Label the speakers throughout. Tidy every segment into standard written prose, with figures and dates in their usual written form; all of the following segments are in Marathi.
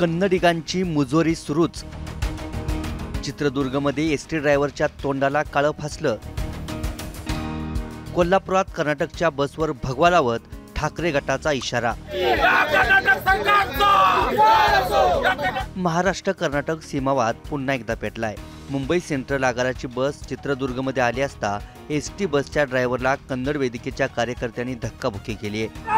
Speaker 1: कन्नडिगांची मुजोरी सुरूच। चित्रदुर्गमध्ये एसटी ड्रायव्हरच्या तोंडाला काळं फासलं। कोल्हापुरात कर्नाटकच्या बसवर भगवा लावत ठाकरे गटाचा इशारा। महाराष्ट्र कर्नाटक सीमावाद पुन्हा एकदा पेटलाय। मुंबई सेंट्रल आगाराची बस चित्रदुर्गमध्ये आली असता एसटी बसच्या ड्रायव्हरला कन्नड वेदिकेच्या कार्यकर्त्यांनी धक्काबुक्की केली आहे।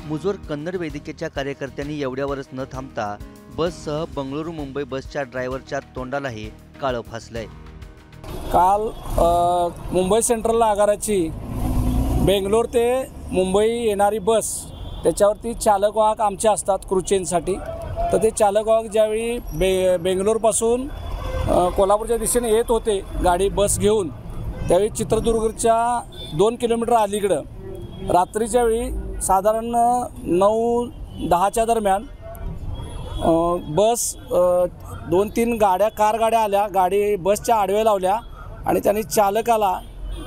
Speaker 1: मुजोर कन्नड वेदिकेच्या कार्यकर्त्यांनी एवढ्यावरच न थांबता बससह बंगळुरू मुंबई बसच्या ड्रायव्हरच्या तोंडालाही काळं फासलंय।
Speaker 2: काल मुंबई सेंट्रल आगाराची बेंगलोर ते मुंबई येणारी बस, त्याच्यावरती चालक वाहक आमचे असतात क्रूचेनसाठी। तर ते चालक वाहक ज्यावेळी बेंगलोरपासून कोल्हापूरच्या दिशेने येत होते गाडी बस घेऊन, त्यावेळी चित्रदुर्गच्या 2 किलोमीटर अलीकडं रात्रीच्या वेळी साधारण 9-10च्या दरम्यान बस 2-3 कार गाड्या आल्या, गाडी बसच्या आडव्या लावल्या आणि त्यांनी चालकाला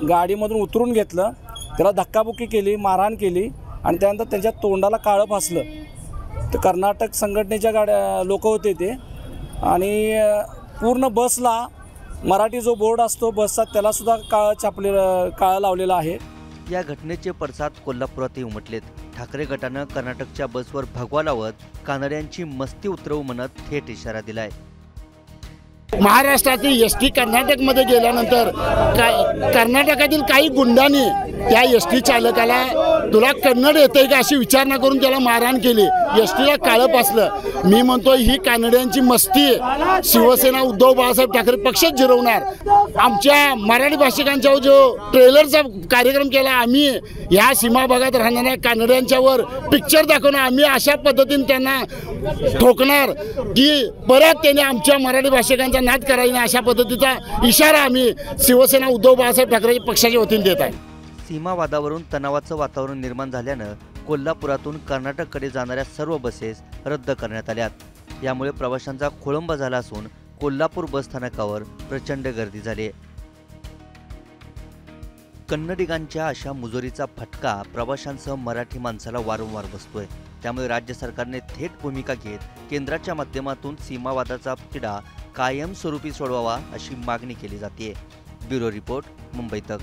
Speaker 2: गाडीमधून उतरून घेतलं, त्याला धक्काबुक्की केली, मारहाण केली आणि त्यानंतर त्यांच्या तोंडाला काळं फासलं। तर कर्नाटक संघटनेच्या गाड्या लोक होते ते, आणि पूर्ण बसला मराठी जो बोर्ड असतो बसचा त्यालासुद्धा काळं लावलेलं आहे।
Speaker 1: या घटनेचे पडसाद कोल्हापुरातही उमटलेत। ठाकरे गटानं कर्नाटकच्या बसवर भगवा लावत कानड्यांची मस्ती उतरवू म्हणत थेट इशारा दिलाय।
Speaker 3: महाराष्ट्रातील एसटी कर्नाटकमध्ये गेल्यानंतर कर्नाटकातील काही गुंडांनी त्या एसटी चालकाला तुला कन्नड येते का अशी विचारणा करून त्याला मारहाण केली, एसटीला काळं पासलं। मी म्हणतो ही कानड्यांची मस्ती आहे। शिवसेना उद्धव बाळासाहेब ठाकरे पक्षच जिरवणार। आमच्या मराठी भाषिकांचा जो ट्रेलरचा कार्यक्रम केला, आम्ही ह्या सीमा भागात राहणाऱ्या कानड्यांच्यावर पिक्चर दाखवणार, आम्ही अशा पद्धतीने त्यांना ठोकणार की परत त्याने आमच्या मराठी भाषिकांचा नाद करायला, अशा पद्धतीचा इशारा आम्ही शिवसेना उद्धव बाळासाहेब ठाकरे पक्षाच्या वतीने देत आहे।
Speaker 1: सीमावादावरून तणावाचं वातावरण निर्माण झाल्यानं कोल्हापुरातून कर्नाटककडे जाणाऱ्या सर्व बसेस रद्द करण्यात आल्यात। यामुळे प्रवाशांचा खोळंबा झाला असून कोल्हापूर बस स्थानकावर प्रचंड गर्दी झाली आहे। कन्नडिगांच्या अशा मुजोरीचा फटका प्रवाशांसह मराठी माणसाला वारंवार बसतोय। त्यामुळे राज्य सरकारने थेट भूमिका घेत केंद्राच्या माध्यमातून सीमावादाचा तिढा कायमस्वरूपी सोडवावा अशी मागणी केली जाते। ब्युरो रिपोर्ट, मुंबई तक।